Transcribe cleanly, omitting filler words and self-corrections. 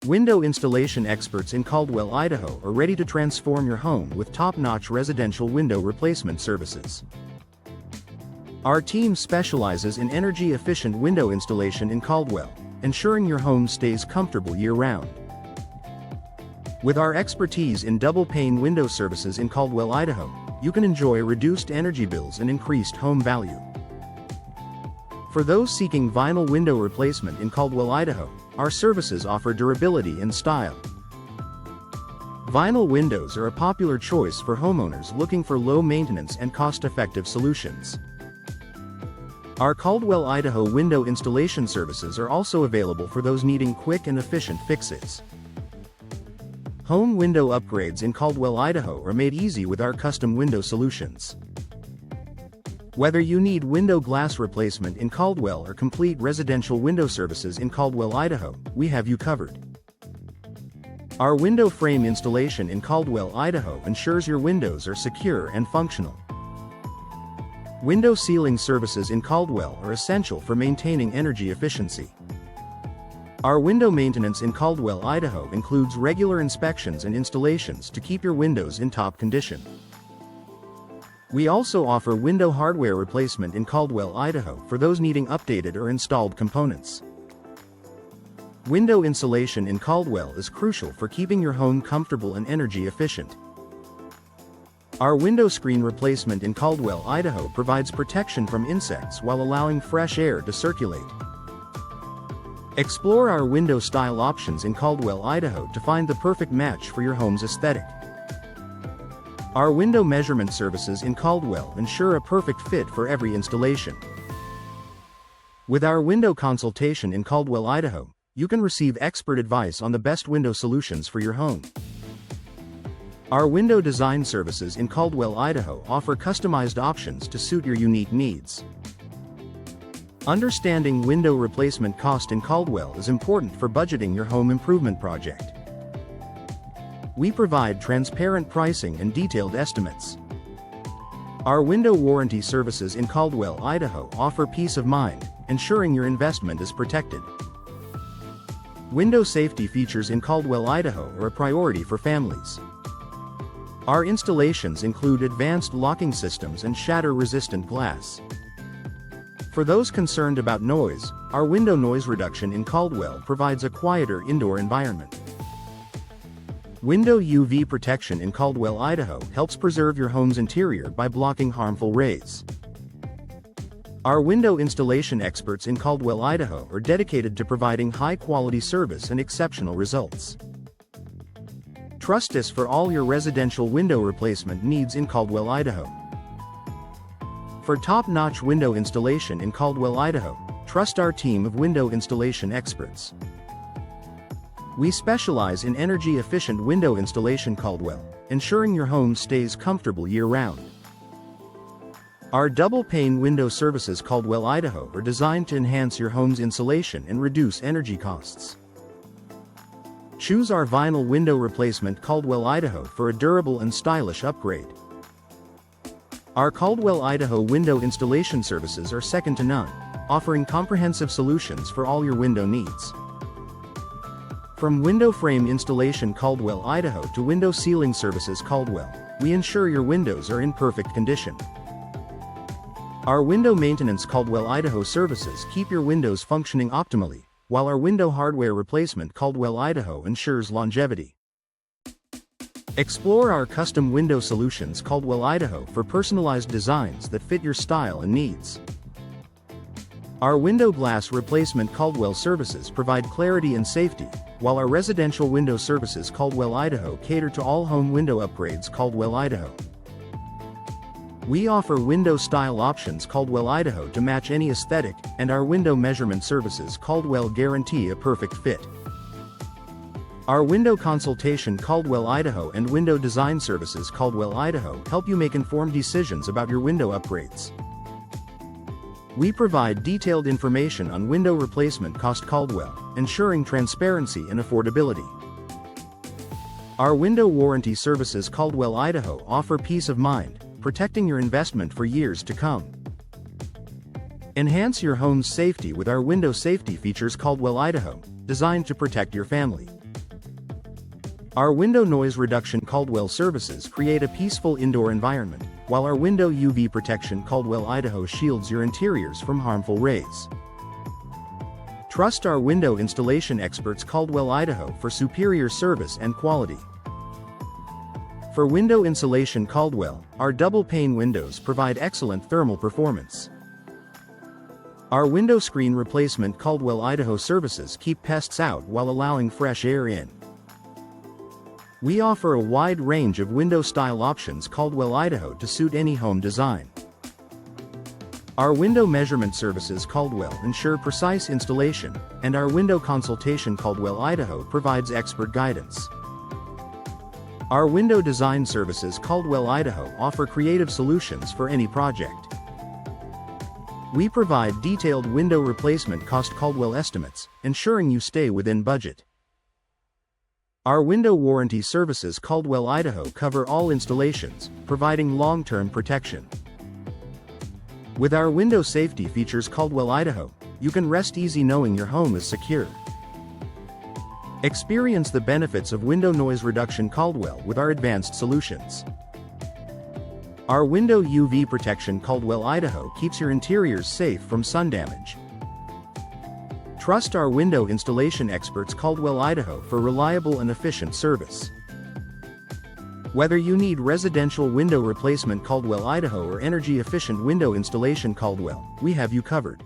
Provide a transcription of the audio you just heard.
Window installation experts in Caldwell, Idaho are ready to transform your home with top-notch residential window replacement services. Our team specializes in energy-efficient window installation in Caldwell, ensuring your home stays comfortable year-round. With our expertise in double-pane window services in Caldwell, Idaho, you can enjoy reduced energy bills and increased home value. For those seeking vinyl window replacement in Caldwell, Idaho, our services offer durability and style. Vinyl windows are a popular choice for homeowners looking for low-maintenance and cost-effective solutions. Our Caldwell, Idaho window installation services are also available for those needing quick and efficient fixes. Home window upgrades in Caldwell, Idaho are made easy with our custom window solutions. Whether you need window glass replacement in Caldwell or complete residential window services in Caldwell, Idaho, we have you covered. Our window frame installation in Caldwell, Idaho ensures your windows are secure and functional. Window sealing services in Caldwell are essential for maintaining energy efficiency. Our window maintenance in Caldwell, Idaho includes regular inspections and installations to keep your windows in top condition. We also offer window hardware replacement in Caldwell, Idaho for those needing updated or installed components. Window insulation in Caldwell is crucial for keeping your home comfortable and energy efficient. Our window screen replacement in Caldwell, Idaho provides protection from insects while allowing fresh air to circulate. Explore our window style options in Caldwell, Idaho to find the perfect match for your home's aesthetic. Our window measurement services in Caldwell ensure a perfect fit for every installation. With our window consultation in Caldwell, Idaho, you can receive expert advice on the best window solutions for your home. Our window design services in Caldwell, Idaho offer customized options to suit your unique needs. Understanding window replacement cost in Caldwell is important for budgeting your home improvement project. We provide transparent pricing and detailed estimates. Our window warranty services in Caldwell, Idaho offer peace of mind, ensuring your investment is protected. Window safety features in Caldwell, Idaho are a priority for families. Our installations include advanced locking systems and shatter-resistant glass. For those concerned about noise, our window noise reduction in Caldwell provides a quieter indoor environment. Window UV protection in Caldwell, Idaho helps preserve your home's interior by blocking harmful rays. Our window installation experts in Caldwell, Idaho are dedicated to providing high-quality service and exceptional results. Trust us for all your residential window replacement needs in Caldwell, Idaho. For top-notch window installation in Caldwell, Idaho, trust our team of window installation experts. We specialize in energy-efficient window installation Caldwell, ensuring your home stays comfortable year-round. Our double-pane window services Caldwell, Idaho are designed to enhance your home's insulation and reduce energy costs. Choose our vinyl window replacement Caldwell, Idaho for a durable and stylish upgrade. Our Caldwell, Idaho window installation services are second to none, offering comprehensive solutions for all your window needs. From window frame installation Caldwell, Idaho to window sealing services Caldwell, we ensure your windows are in perfect condition. Our window maintenance Caldwell, Idaho services keep your windows functioning optimally, while our window hardware replacement Caldwell, Idaho ensures longevity. Explore our custom window solutions Caldwell, Idaho for personalized designs that fit your style and needs. Our window glass replacement Caldwell services provide clarity and safety, while our residential window services Caldwell, Idaho cater to all home window upgrades Caldwell, Idaho. We offer window style options Caldwell, Idaho to match any aesthetic, and our window measurement services Caldwell guarantee a perfect fit. Our window consultation Caldwell, Idaho and window design services Caldwell, Idaho help you make informed decisions about your window upgrades. We provide detailed information on window replacement cost Caldwell, ensuring transparency and affordability. Our window warranty services Caldwell, Idaho offer peace of mind, protecting your investment for years to come. Enhance your home's safety with our window safety features Caldwell, Idaho, designed to protect your family. Our window noise reduction Caldwell services create a peaceful indoor environment, while our window UV protection Caldwell Idaho shields your interiors from harmful rays. Trust our window installation experts Caldwell Idaho for superior service and quality. For window insulation Caldwell, our double-pane windows provide excellent thermal performance. Our window screen replacement Caldwell Idaho services keep pests out while allowing fresh air in. We offer a wide range of window style options Caldwell Idaho to suit any home design. Our window measurement services Caldwell ensure precise installation, and our window consultation Caldwell Idaho provides expert guidance. Our window design services Caldwell Idaho offer creative solutions for any project. We provide detailed window replacement cost Caldwell estimates, ensuring you stay within budget. Our window warranty services Caldwell Idaho cover all installations, providing long-term protection. With our window safety features Caldwell Idaho, you can rest easy knowing your home is secure. Experience the benefits of window noise reduction Caldwell with our advanced solutions. Our window UV protection Caldwell Idaho keeps your interiors safe from sun damage. Trust our window installation experts Caldwell Idaho for reliable and efficient service. Whether you need residential window replacement Caldwell Idaho or energy-efficient window installation Caldwell, we have you covered.